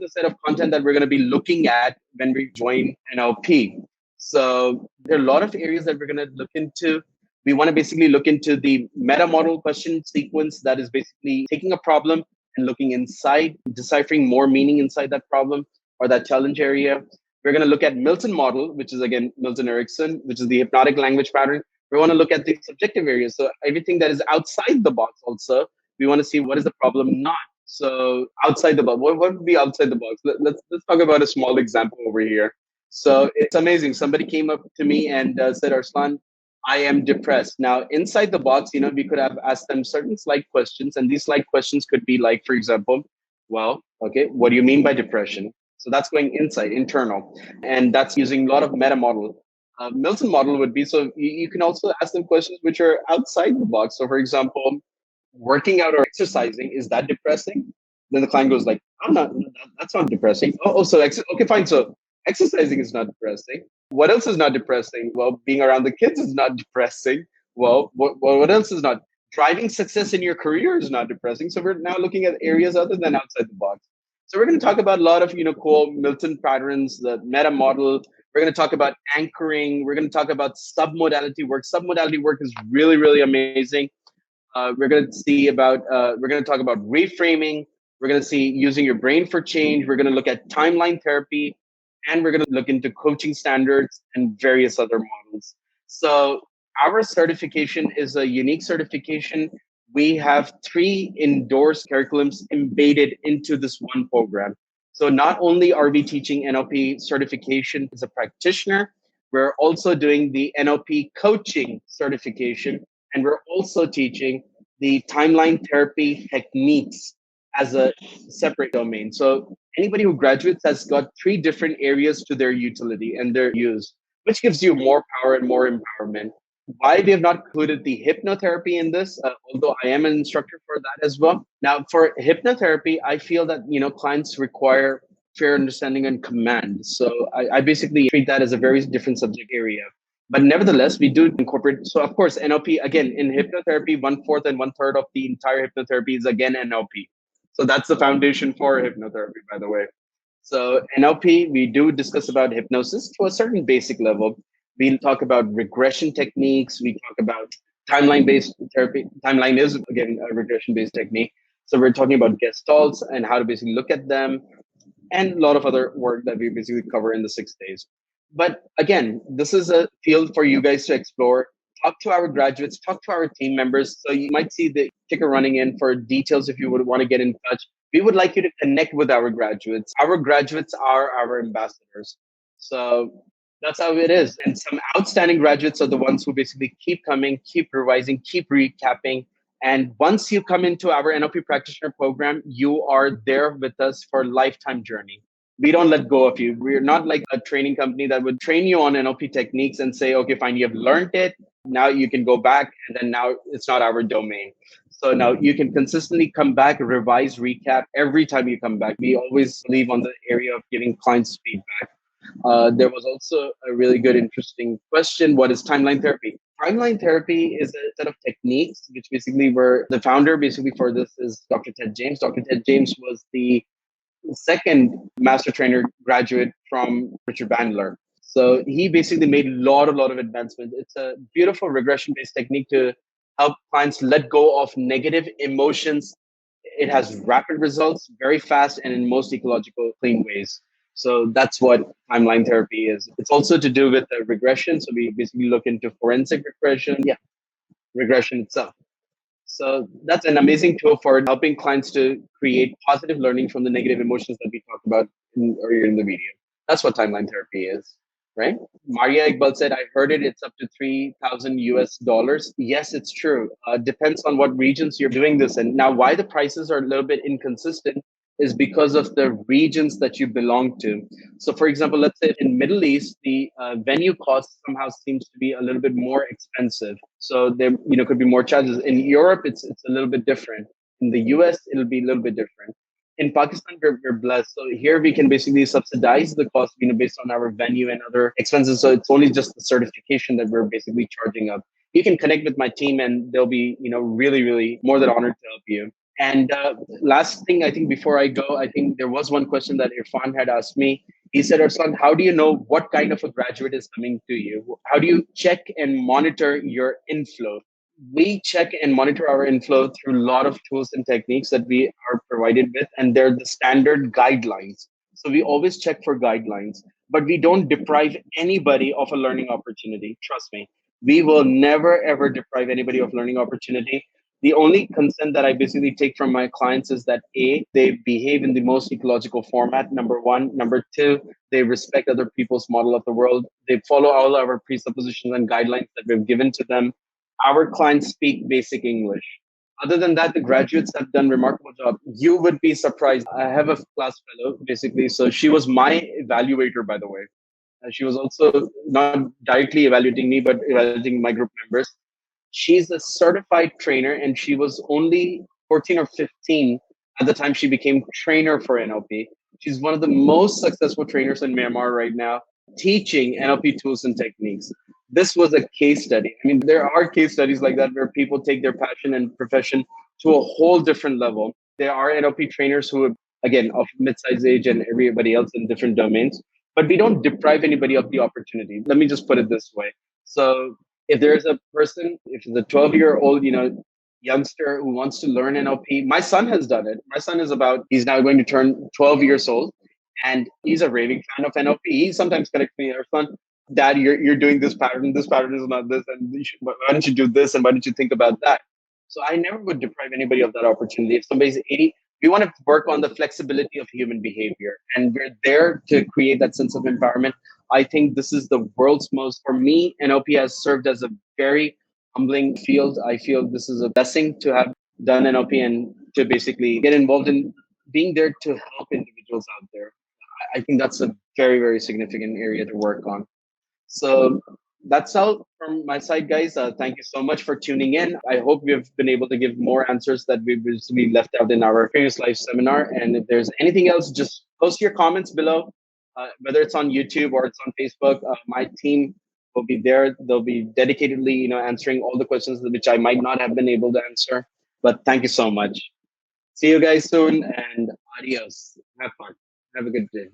the set of content that we're going to be looking at when we join NLP. So there are a lot of areas that we're going to look into. We want to basically look into the meta model question sequence, that is basically taking a problem and looking inside, deciphering more meaning inside that problem or that challenge area. We're going to look at Milton model, which is again Milton Erickson, which is the hypnotic language pattern. We want to look at the subjective areas. So everything that is outside the box also, we want to see what is the problem not. So outside the box, what would be outside the box? Let's talk about a small example over here. So it's amazing. Somebody came up to me and said, Arslan, I am depressed. Now, inside the box, we could have asked them certain slight questions. And these slight questions could be like, for example, well, okay, what do you mean by depression? So that's going inside, internal. And that's using a lot of meta model. Milton model would be, so you can also ask them questions which are outside the box. So for example, working out or exercising, is that depressing? Then the client goes like, I'm not, that's not depressing. Okay, fine. So exercising is not depressing. What else is not depressing? Well, being around the kids is not depressing. Well, what else is not? Driving success in your career is not depressing. So we're now looking at areas other than outside the box. So we're going to talk about a lot of, cool Milton patterns, the meta model. We're going to talk about anchoring. We're going to talk about submodality work. Submodality work is really, really amazing. We're going to talk about reframing. We're going to see using your brain for change. We're going to look at timeline therapy, and we're going to look into coaching standards and various other models. So our certification is a unique certification. We have 3 endorsed curriculums embedded into this one program. So not only are we teaching NLP certification as a practitioner, we're also doing the NLP coaching certification, and we're also teaching the timeline therapy techniques as a separate domain. So anybody who graduates has got 3 different areas to their utility and their use, which gives you more power and more empowerment. Why we have not included the hypnotherapy in this, although I am an instructor for that as well. Now, for hypnotherapy, I feel that clients require fair understanding and command. So I basically treat that as a very different subject area. But nevertheless, we do incorporate. So of course, NLP, again, in hypnotherapy, 1/4 and 1/3 of the entire hypnotherapy is again NLP. So that's the foundation for hypnotherapy, by the way. So NLP, we do discuss about hypnosis to a certain basic level. We talk about regression techniques. We talk about timeline-based therapy. Timeline is, again, a regression-based technique. So we're talking about gestalts and how to basically look at them, and a lot of other work that we basically cover in the 6 days. But again, this is a field for you guys to explore. Talk to our graduates, talk to our team members. So you might see the ticker running in for details if you would want to get in touch. We would like you to connect with our graduates. Our graduates are our ambassadors. So that's how it is. And some outstanding graduates are the ones who basically keep coming, keep revising, keep recapping. And once you come into our NLP practitioner program, you are there with us for a lifetime journey. We don't let go of you. We're not like a training company that would train you on NLP techniques and say, okay, fine, you have learned it. Now you can go back, and then now it's not our domain. So now you can consistently come back, revise, recap every time you come back. We always believe on the area of giving clients feedback. There was also a really good, interesting question. What is timeline therapy? Timeline therapy is a set of techniques, which basically were the founder basically for this is Dr. Ted James. Dr. Ted James was the second master trainer graduate from Richard Bandler. So he basically made a lot of advancements. It's a beautiful regression-based technique to help clients let go of negative emotions. It has rapid results, very fast, and in most ecological clean ways. So that's what timeline therapy is. It's also to do with the regression. So we basically look into forensic regression. Yeah, regression itself. So that's an amazing tool for helping clients to create positive learning from the negative emotions that we talked about earlier in the video. That's what timeline therapy is, right? Maria Iqbal said, I heard it, it's up to $3,000 US. Yes, it's true. Depends on what regions you're doing this in. Now, why the prices are a little bit inconsistent is because of the regions that you belong to. So for example, let's say in Middle East, the venue cost somehow seems to be a little bit more expensive. So there could be more charges. In Europe, it's a little bit different. In the US, it'll be a little bit different. In Pakistan, we're blessed. So here we can basically subsidize the cost, based on our venue and other expenses. So it's only just the certification that we're basically charging up. You can connect with my team and they'll be, really, really more than honored to help you. And last thing, I think before I go, I think there was one question that Irfan had asked me. He said, Irfan, how do you know what kind of a graduate is coming to you? How do you check and monitor your inflow? We check and monitor our inflow through a lot of tools and techniques that we are provided with, and they're the standard guidelines. So we always check for guidelines, but we don't deprive anybody of a learning opportunity. Trust me, we will never ever deprive anybody of learning opportunity. The only consent that I basically take from my clients is that A, they behave in the most ecological format, number one. Number two, they respect other people's model of the world. They follow all our presuppositions and guidelines that we've given to them. Our clients speak basic English. Other than that, the graduates have done remarkable job. You would be surprised. I have a class fellow, basically. So she was my evaluator, by the way. She was also not directly evaluating me, but evaluating my group members. She's a certified trainer, and she was only 14 or 15 at the time she became trainer for NLP. She's one of the most successful trainers in Myanmar right now, teaching NLP tools and techniques. This was a case study. I mean, there are case studies like that where people take their passion and profession to a whole different level. There are NLP trainers who, again, of mid-sized age and everybody else in different domains, but we don't deprive anybody of the opportunity. Let me just put it this way. So if there's a person, if it's a 12-year-old, youngster who wants to learn NLP, my son has done it. My son is he's now going to turn 12 years old, and he's a raving fan of NLP. He sometimes corrects me, son, Dad, you're doing this pattern. This pattern is not this, and why don't you do this, and why don't you think about that? So I never would deprive anybody of that opportunity. If somebody's 80, we want to work on the flexibility of human behavior, and we're there to create that sense of empowerment. I think this is the world's most, for me, NLP has served as a very humbling field. I feel this is a blessing to have done NLP and to basically get involved in being there to help individuals out there. I think that's a very, very significant area to work on. So that's all from my side, guys. Thank you so much for tuning in. I hope we've been able to give more answers that we basically left out in our previous live seminar. And if there's anything else, just post your comments below, whether it's on YouTube or it's on Facebook. My team will be there. They'll be dedicatedly, answering all the questions which I might not have been able to answer. But thank you so much. See you guys soon, and adios. Have fun. Have a good day.